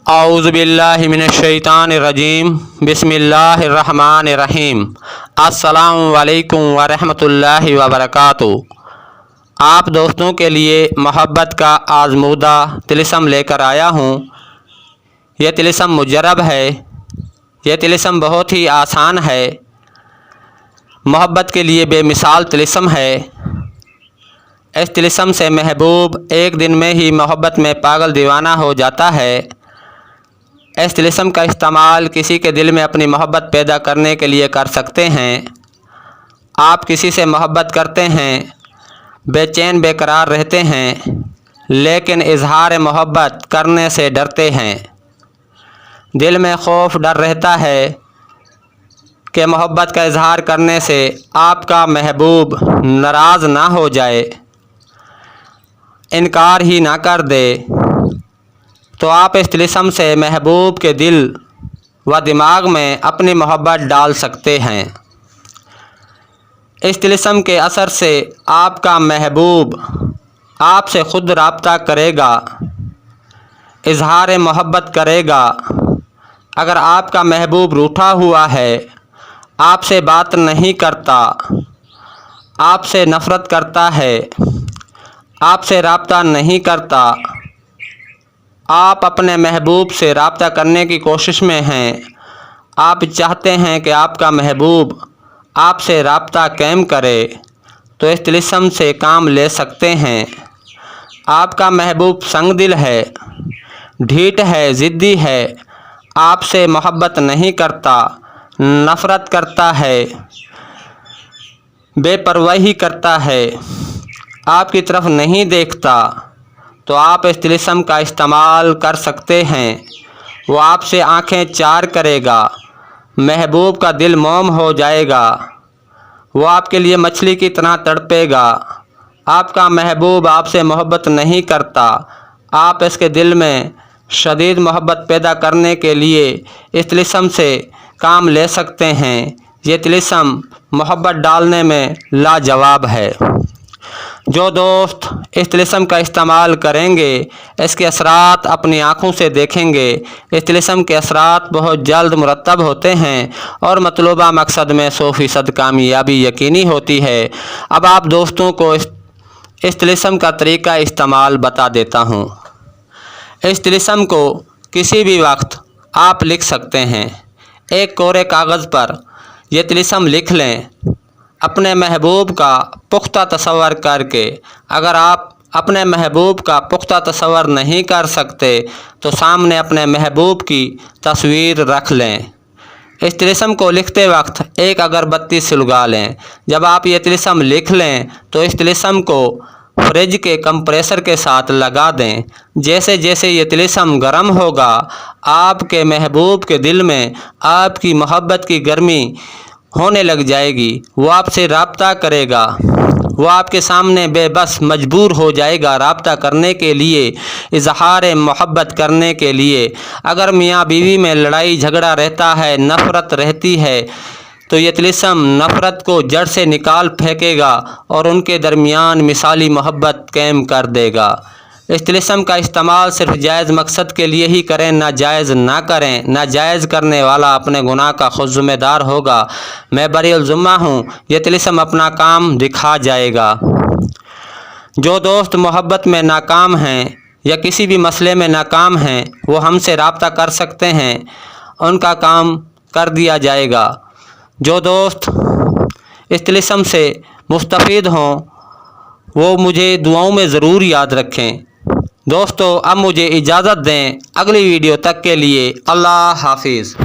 اعوذ باللہ من الشیطان الرجیم بسم اللہ الرحمن الرحیم۔ السلام علیکم ورحمۃ اللہ وبرکاتہ۔ آپ دوستوں کے لیے محبت کا آزمودہ طلسم لے کر آیا ہوں۔ یہ طلسم مجرب ہے، یہ طلسم بہت ہی آسان ہے، محبت کے لیے بے مثال طلسم ہے۔ اس طلسم سے محبوب ایک دن میں ہی محبت میں پاگل دیوانہ ہو جاتا ہے۔ اس طلسم کا استعمال کسی کے دل میں اپنی محبت پیدا کرنے کے لیے کر سکتے ہیں۔ آپ کسی سے محبت کرتے ہیں، بے چین بے قرار رہتے ہیں، لیکن اظہار محبت کرنے سے ڈرتے ہیں۔ دل میں خوف ڈر رہتا ہے کہ محبت کا اظہار کرنے سے آپ کا محبوب ناراض نہ ہو جائے، انکار ہی نہ کر دے، تو آپ اس طلسم سے محبوب کے دل و دماغ میں اپنی محبت ڈال سکتے ہیں۔ اس طلسم کے اثر سے آپ کا محبوب آپ سے خود رابطہ کرے گا، اظہار محبت کرے گا۔ اگر آپ کا محبوب روٹھا ہوا ہے، آپ سے بات نہیں کرتا، آپ سے نفرت کرتا ہے، آپ سے رابطہ نہیں کرتا، آپ اپنے محبوب سے رابطہ کرنے کی کوشش میں ہیں، آپ چاہتے ہیں کہ آپ کا محبوب آپ سے رابطہ قائم کرے، تو اس طلسم سے کام لے سکتے ہیں۔ آپ کا محبوب سنگ دل ہے، ڈھیٹ ہے، ضدی ہے، آپ سے محبت نہیں کرتا، نفرت کرتا ہے، بے پرواہی کرتا ہے، آپ کی طرف نہیں دیکھتا، تو آپ اس طلسم کا استعمال کر سکتے ہیں۔ وہ آپ سے آنکھیں چار کرے گا، محبوب کا دل موم ہو جائے گا، وہ آپ کے لیے مچھلی کی طرح تڑپے گا۔ آپ کا محبوب آپ سے محبت نہیں کرتا، آپ اس کے دل میں شدید محبت پیدا کرنے کے لیے اس طلسم سے کام لے سکتے ہیں۔ یہ طلسم محبت ڈالنے میں لاجواب ہے۔ جو دوست اس طلسم کا استعمال کریں گے، اس کے اثرات اپنی آنکھوں سے دیکھیں گے۔ اس طلسم کے اثرات بہت جلد مرتب ہوتے ہیں اور مطلوبہ مقصد میں 100% کامیابی یقینی ہوتی ہے۔ اب آپ دوستوں کو اس طلسم کا طریقہ استعمال بتا دیتا ہوں۔ اس طلسم کو کسی بھی وقت آپ لکھ سکتے ہیں۔ ایک کورے کاغذ پر یہ طلسم لکھ لیں، اپنے محبوب کا پختہ تصور کر کے۔ اگر آپ اپنے محبوب کا پختہ تصور نہیں کر سکتے تو سامنے اپنے محبوب کی تصویر رکھ لیں۔ اس طلسم کو لکھتے وقت ایک اگربتی سلگا لیں۔ جب آپ یہ طلسم لکھ لیں تو اس طلسم کو فریج کے کمپریسر کے ساتھ لگا دیں۔ جیسے جیسے یہ طلسم گرم ہوگا، آپ کے محبوب کے دل میں آپ کی محبت کی گرمی ہونے لگ جائے گی، وہ آپ سے رابطہ کرے گا، وہ آپ کے سامنے بے بس مجبور ہو جائے گا رابطہ کرنے کے لیے، اظہار محبت کرنے کے لیے۔ اگر میاں بیوی میں لڑائی جھگڑا رہتا ہے، نفرت رہتی ہے، تو یہ طلسم نفرت کو جڑ سے نکال پھینکے گا اور ان کے درمیان مثالی محبت قائم کر دے گا۔ اس طلسم کا استعمال صرف جائز مقصد کے لیے ہی کریں، ناجائز نہ کریں۔ ناجائز کرنے والا اپنے گناہ کا خود ذمہ دار ہوگا۔ میں بری الذمہ ہوں، یہ طلسم اپنا کام دکھا جائے گا۔ جو دوست محبت میں ناکام ہیں یا کسی بھی مسئلے میں ناکام ہیں، وہ ہم سے رابطہ کر سکتے ہیں، ان کا کام کر دیا جائے گا۔ جو دوست اس طلسم سے مستفید ہوں، وہ مجھے دعاؤں میں ضرور یاد رکھیں۔ دوستو اب مجھے اجازت دیں، اگلی ویڈیو تک کے لیے اللہ حافظ۔